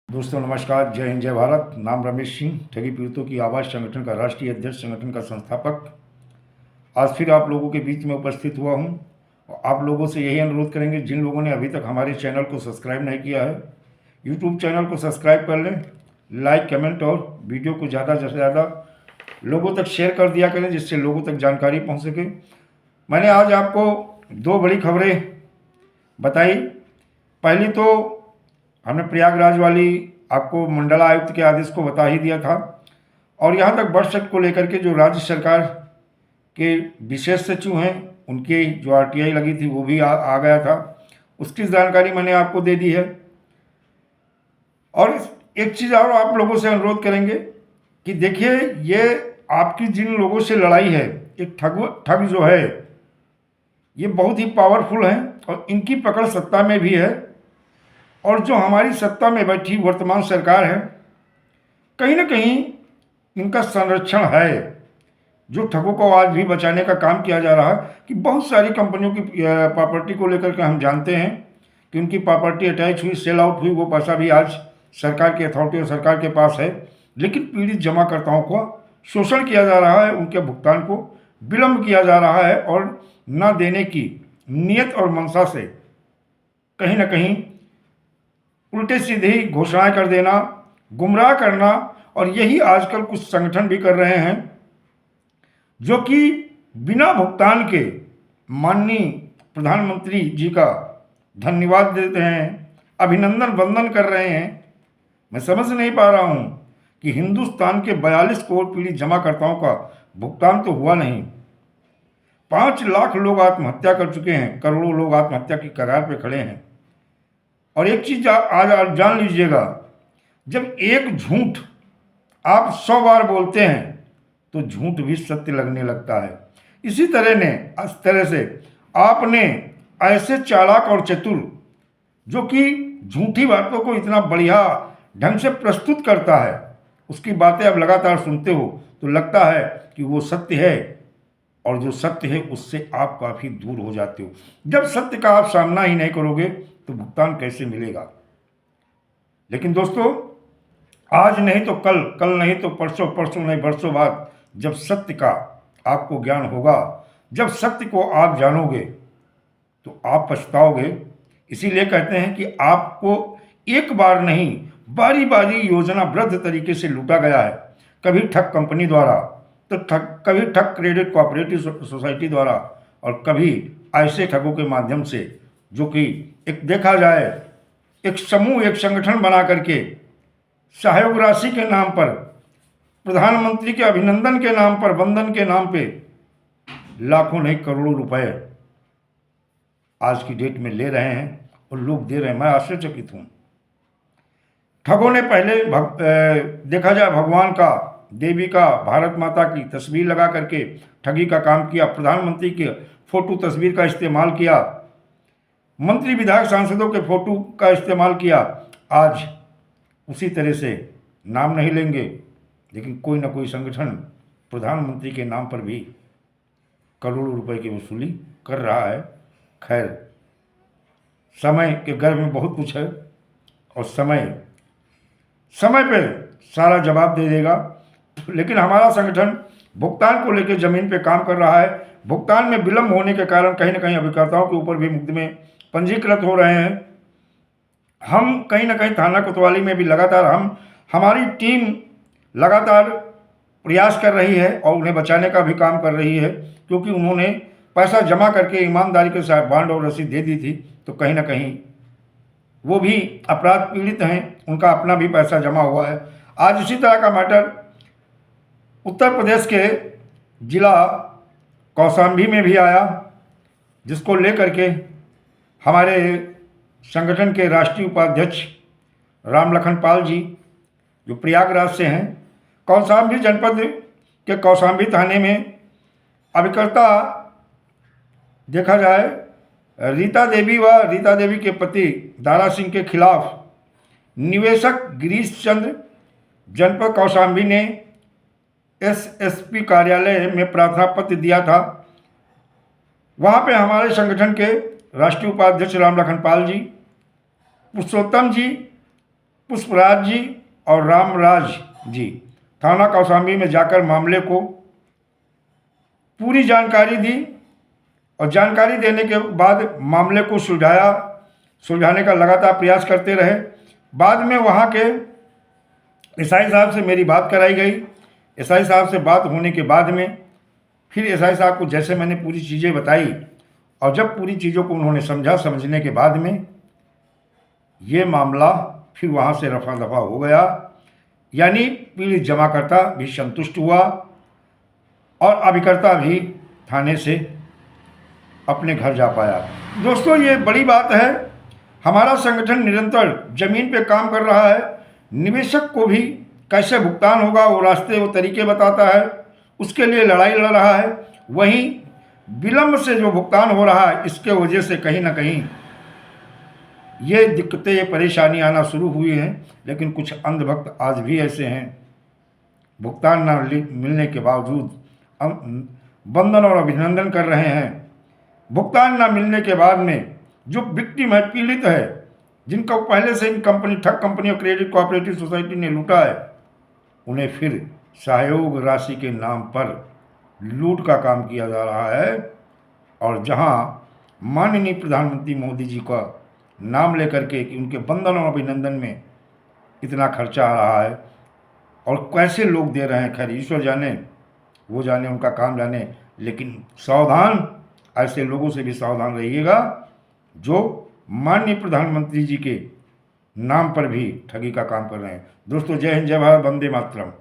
दोस्तों नमस्कार, जय हिंद, जय भारत। नाम रमेश सिंह, ठगी पीड़ितों की आवाज़ संगठन का राष्ट्रीय अध्यक्ष, संगठन का संस्थापक। आज फिर आप लोगों के बीच में उपस्थित हुआ हूं। और आप लोगों से यही अनुरोध करेंगे, जिन लोगों ने अभी तक हमारे चैनल को सब्सक्राइब नहीं किया है, यूट्यूब चैनल को सब्सक्राइब कर लें, लाइक, कमेंट और वीडियो को ज़्यादा से ज़्यादा लोगों तक शेयर कर दिया करें, जिससे लोगों तक जानकारी पहुँच सके। मैंने आज आपको दो बड़ी खबरें बताई। पहली तो हमने प्रयागराज वाली आपको मंडलायुक्त के आदेश को बता ही दिया था, और यहाँ तक बर्थ सर्टिफिकेट को लेकर के जो राज्य सरकार के विशेष सचिव हैं, उनकी जो आरटीआई लगी थी वो भी आ गया था। उसकी जानकारी मैंने आपको दे दी है। और एक चीज़ और आप लोगों से अनुरोध करेंगे कि देखिए, ये आपकी जिन लोगों से लड़ाई है, एक ठग जो है, ये बहुत ही पावरफुल हैं और इनकी पकड़ सत्ता में भी है। और जो हमारी सत्ता में बैठी वर्तमान सरकार है, कहीं ना कहीं इनका संरक्षण है। जो ठगों को आज भी बचाने का काम किया जा रहा है कि बहुत सारी कंपनियों की प्रॉपर्टी को लेकर के हम जानते हैं कि उनकी प्रॉपर्टी अटैच हुई, सेल आउट हुई, वो पैसा भी आज सरकार की अथॉरिटी और सरकार के पास है। लेकिन पीड़ित जमाकर्ताओं को शोषण किया जा रहा है, उनके भुगतान को विलंब किया जा रहा है, और न देने की नीयत और मंशा से कहीं ना कहीं उल्टे सीधे घोषणाएं कर देना, गुमराह करना। और यही आजकल कुछ संगठन भी कर रहे हैं, जो कि बिना भुगतान के माननीय प्रधानमंत्री जी का धन्यवाद देते हैं, अभिनंदन वंदन कर रहे हैं। मैं समझ नहीं पा रहा हूं कि हिंदुस्तान के 42 करोड़ पीड़ित जमाकर्ताओं का भुगतान तो हुआ नहीं। 5 लाख लोग आत्महत्या कर चुके हैं, करोड़ों लोग आत्महत्या की कगार पे खड़े हैं। और एक चीज आज आप जान लीजिएगा, जब एक झूठ आप 100 बार बोलते हैं तो झूठ भी सत्य लगने लगता है। इसी तरह से आपने ऐसे चालाक और चतुर, जो कि झूठी बातों को इतना बढ़िया ढंग से प्रस्तुत करता है, उसकी बातें आप लगातार सुनते हो तो लगता है कि वो सत्य है, और जो सत्य है उससे आप काफ़ी दूर हो जाते हो। जब सत्य का आप सामना ही नहीं करोगे तो भुगतान कैसे मिलेगा। लेकिन दोस्तों, आज नहीं तो कल, कल नहीं तो परसों, परसों नहीं बरसों बाद जब सत्य का आपको ज्ञान होगा, जब सत्य को आप जानोगे तो आप पछताओगे। इसीलिए कहते हैं कि आपको एक बार नहीं, बारी बारी योजनाबद्ध तरीके से लूटा गया है। कभी ठग कंपनी द्वारा, तो कभी ठग क्रेडिट कोऑपरेटिव सोसाइटी द्वारा, और कभी ऐसे ठगों के माध्यम से जो कि एक देखा जाए एक समूह, एक संगठन बना करके सहयोग राशि के नाम पर, प्रधानमंत्री के अभिनंदन के नाम पर, वंदन के नाम पे लाखों नहीं करोड़ों रुपए आज की डेट में ले रहे हैं और लोग दे रहे हैं। मैं आश्चर्यचकित हूँ। ठगों ने पहले देखा जाए भगवान का, देवी का, भारत माता की तस्वीर लगा करके ठगी का काम किया, प्रधानमंत्री के फोटो तस्वीर का इस्तेमाल किया, मंत्री विधायक सांसदों के फोटो का इस्तेमाल किया। आज उसी तरह से नाम नहीं लेंगे, लेकिन कोई ना कोई संगठन प्रधानमंत्री के नाम पर भी करोड़ों रुपए की वसूली कर रहा है। खैर, समय के गर्भ में बहुत कुछ है, और समय पे सारा जवाब दे देगा। लेकिन हमारा संगठन भुगतान को लेकर जमीन पे काम कर रहा है। भुगतान में विलंब होने के कारण कहीं ना कहीं अभिकर्ताओं के ऊपर भी मुकदमे पंजीकृत हो रहे हैं। हम कहीं ना कहीं थाना कोतवाली में भी लगातार हमारी टीम लगातार प्रयास कर रही है और उन्हें बचाने का भी काम कर रही है, क्योंकि उन्होंने पैसा जमा करके ईमानदारी के साथ बांड और रसीद दे दी थी। तो कहीं ना कहीं वो भी अपराध पीड़ित हैं, उनका अपना भी पैसा जमा हुआ है। आज इसी तरह का मैटर उत्तर प्रदेश के जिला कौशाम्बी में भी आया, जिसको लेकर के हमारे संगठन के राष्ट्रीय उपाध्यक्ष राम लखन पाल जी, जो प्रयागराज से हैं, कौशाम्बी जनपद के कौशाम्बी थाने में अभिकर्ता देखा जाए रीता देवी के पति दारा सिंह के खिलाफ निवेशक गिरीश चंद्र जनपद कौशाम्बी ने एसएसपी कार्यालय में प्रार्थना पत्र दिया था। वहाँ पे हमारे संगठन के राष्ट्रीय उपाध्यक्ष राम लखन पाल जी, पुरुषोत्तम जी पुष्पराज जी और रामराज जी थाना कौशाम्बी में जाकर मामले को पूरी जानकारी दी और जानकारी देने के बाद मामले को सुलझाने का लगातार प्रयास करते रहे। बाद में वहाँ के एसआई साहब से मेरी बात कराई गई। एसआई साहब से बात होने के बाद में फिर एसआई साहब को जैसे मैंने पूरी चीज़ें बताई और जब पूरी चीज़ों को उन्होंने समझने के बाद में ये मामला फिर वहाँ से रफा दफा हो गया, यानी पीड़ित जमाकर्ता भी संतुष्ट हुआ और अभिकर्ता भी थाने से अपने घर जा पाया। दोस्तों, ये बड़ी बात है। हमारा संगठन निरंतर जमीन पे काम कर रहा है। निवेशक को भी कैसे भुगतान होगा वो रास्ते, वो तरीके बताता है, उसके लिए लड़ाई लड़ रहा है। वहीं विलंब से जो भुगतान हो रहा है, इसके वजह से कहीं ना कहीं ये दिक्कतें, ये परेशानी आना शुरू हुई हैं। लेकिन कुछ अंधभक्त आज भी ऐसे हैं, भुगतान न मिलने के बावजूद वंदन और अभिनंदन कर रहे हैं। भुगतान न मिलने के बाद में जो विक्टिम है, पीड़ित है, जिनका पहले से इन कंपनी, ठग कंपनी और क्रेडिट कोऑपरेटिव सोसाइटी ने लूटा है, उन्हें फिर सहयोग राशि के नाम पर लूट का काम किया जा रहा है। और जहां माननीय प्रधानमंत्री मोदी जी का नाम लेकर के कि उनके वंदन और अभिनंदन में इतना खर्चा आ रहा है और कैसे लोग दे रहे हैं, खैर ईश्वर जाने, वो जाने, उनका काम जाने। लेकिन सावधान, ऐसे लोगों से भी सावधान रहिएगा जो माननीय प्रधानमंत्री जी के नाम पर भी ठगी का काम कर रहे हैं। दोस्तों, जय हिंद, जय भारत, वंदे मातरम।